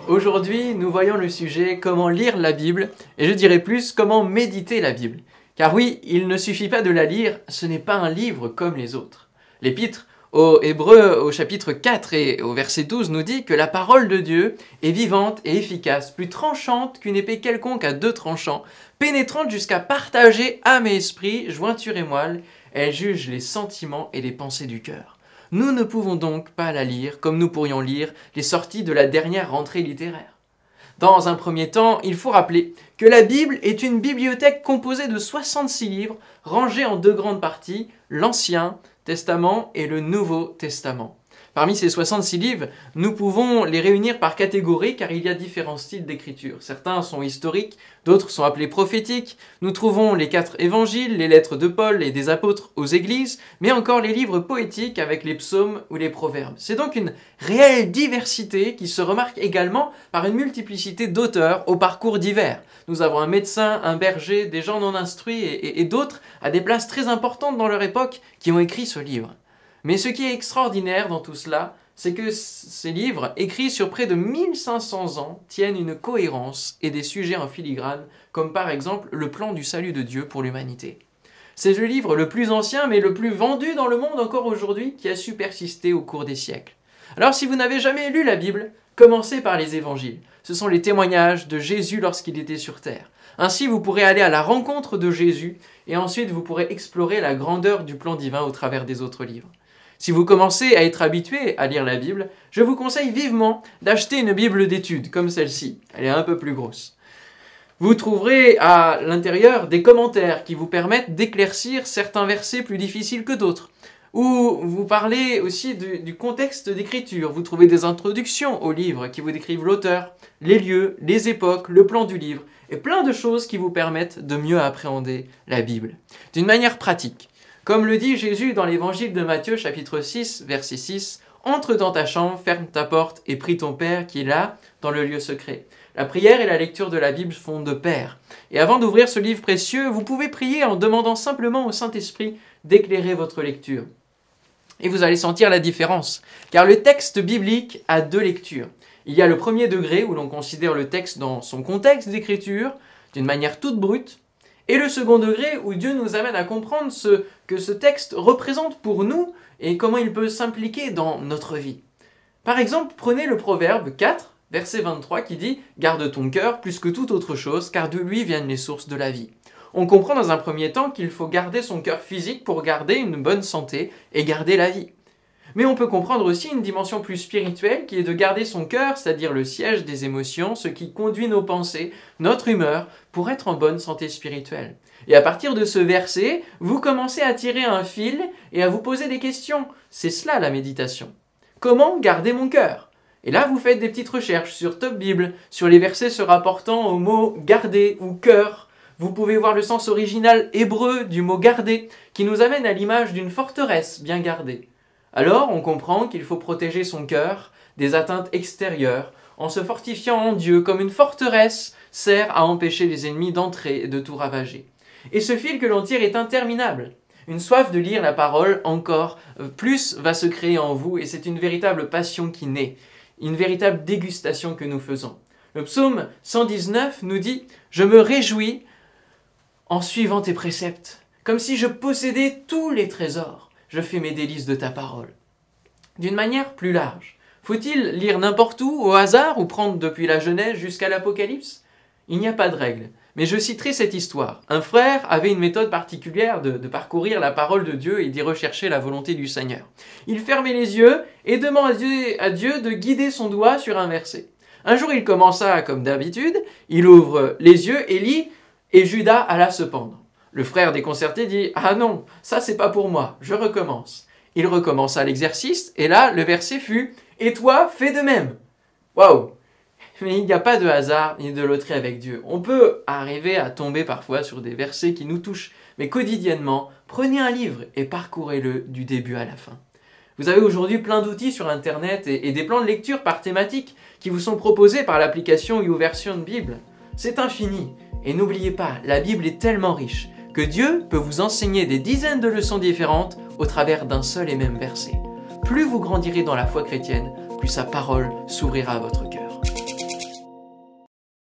Aujourd'hui, nous voyons le sujet comment lire la Bible, et je dirais plus comment méditer la Bible. Car oui, il ne suffit pas de la lire, ce n'est pas un livre comme les autres. L'Épître aux Hébreux au chapitre 4 et au verset 12 nous dit que la parole de Dieu est vivante et efficace, plus tranchante qu'une épée quelconque à deux tranchants, pénétrante jusqu'à partager âme et esprit, jointure et moelle, elle juge les sentiments et les pensées du cœur. Nous ne pouvons donc pas la lire comme nous pourrions lire les sorties de la dernière rentrée littéraire. Dans un premier temps, il faut rappeler que la Bible est une bibliothèque composée de 66 livres rangés en deux grandes parties, l'Ancien Testament et le Nouveau Testament. Parmi ces 66 livres, nous pouvons les réunir par catégorie car il y a différents styles d'écriture. Certains sont historiques, d'autres sont appelés prophétiques. Nous trouvons les 4 évangiles, les lettres de Paul et des apôtres aux églises, mais encore les livres poétiques avec les psaumes ou les proverbes. C'est donc une réelle diversité qui se remarque également par une multiplicité d'auteurs au parcours divers. Nous avons un médecin, un berger, des gens non instruits et d'autres à des places très importantes dans leur époque qui ont écrit ce livre. Mais ce qui est extraordinaire dans tout cela, c'est que ces livres, écrits sur près de 1500 ans, tiennent une cohérence et des sujets en filigrane, comme par exemple le plan du salut de Dieu pour l'humanité. C'est le livre le plus ancien, mais le plus vendu dans le monde encore aujourd'hui, qui a su persister au cours des siècles. Alors si vous n'avez jamais lu la Bible, commencez par les évangiles. Ce sont les témoignages de Jésus lorsqu'il était sur terre. Ainsi, vous pourrez aller à la rencontre de Jésus, et ensuite vous pourrez explorer la grandeur du plan divin au travers des autres livres. Si vous commencez à être habitué à lire la Bible, je vous conseille vivement d'acheter une Bible d'études comme celle-ci. Elle est un peu plus grosse. Vous trouverez à l'intérieur des commentaires qui vous permettent d'éclaircir certains versets plus difficiles que d'autres. Ou vous parlez aussi du contexte d'écriture. Vous trouvez des introductions au livre qui vous décrivent l'auteur, les lieux, les époques, le plan du livre et plein de choses qui vous permettent de mieux appréhender la Bible. D'une manière pratique. Comme le dit Jésus dans l'évangile de Matthieu, chapitre 6, verset 6, « Entre dans ta chambre, ferme ta porte et prie ton Père qui est là, dans le lieu secret. » La prière et la lecture de la Bible font de pair. Et avant d'ouvrir ce livre précieux, vous pouvez prier en demandant simplement au Saint-Esprit d'éclairer votre lecture. Et vous allez sentir la différence, car le texte biblique a deux lectures. Il y a le premier degré où l'on considère le texte dans son contexte d'écriture, d'une manière toute brute, et le second degré où Dieu nous amène à comprendre ce que ce texte représente pour nous et comment il peut s'impliquer dans notre vie. Par exemple, prenez le Proverbe 4, verset 23 qui dit « Garde ton cœur plus que toute autre chose, car de lui viennent les sources de la vie. » On comprend dans un premier temps qu'il faut garder son cœur physique pour garder une bonne santé et garder la vie. Mais on peut comprendre aussi une dimension plus spirituelle qui est de garder son cœur, c'est-à-dire le siège des émotions, ce qui conduit nos pensées, notre humeur, pour être en bonne santé spirituelle. Et à partir de ce verset, vous commencez à tirer un fil et à vous poser des questions. C'est cela la méditation. Comment garder mon cœur ? Et là, vous faites des petites recherches sur Top Bible, sur les versets se rapportant au mot « garder » ou « cœur ». Vous pouvez voir le sens original hébreu du mot « garder » qui nous amène à l'image d'une forteresse bien gardée. Alors, on comprend qu'il faut protéger son cœur des atteintes extérieures en se fortifiant en Dieu comme une forteresse sert à empêcher les ennemis d'entrer et de tout ravager. Et ce fil que l'on tire est interminable. Une soif de lire la parole encore plus va se créer en vous et c'est une véritable passion qui naît, une véritable dégustation que nous faisons. Le psaume 119 nous dit « Je me réjouis en suivant tes préceptes, comme si je possédais tous les trésors. Je fais mes délices de ta parole. » D'une manière plus large, faut-il lire n'importe où, au hasard, ou prendre depuis la Genèse jusqu'à l'Apocalypse ? Il n'y a pas de règle, mais je citerai cette histoire. Un frère avait une méthode particulière de parcourir la parole de Dieu et d'y rechercher la volonté du Seigneur. Il fermait les yeux et demandait à Dieu de guider son doigt sur un verset. Un jour, il commença comme d'habitude, il ouvre les yeux et lit « Et Judas alla se pendre ». Le frère déconcerté dit « Ah non, ça c'est pas pour moi, je recommence ». Il recommença l'exercice et là, le verset fut « Et toi, fais de même ». Waouh! Mais il n'y a pas de hasard ni de loterie avec Dieu. On peut arriver à tomber parfois sur des versets qui nous touchent, mais quotidiennement, prenez un livre et parcourez-le du début à la fin. Vous avez aujourd'hui plein d'outils sur Internet et des plans de lecture par thématique qui vous sont proposés par l'application YouVersion Bible. C'est infini. Et n'oubliez pas, la Bible est tellement riche que Dieu peut vous enseigner des dizaines de leçons différentes au travers d'un seul et même verset. Plus vous grandirez dans la foi chrétienne, plus sa parole s'ouvrira à votre cœur.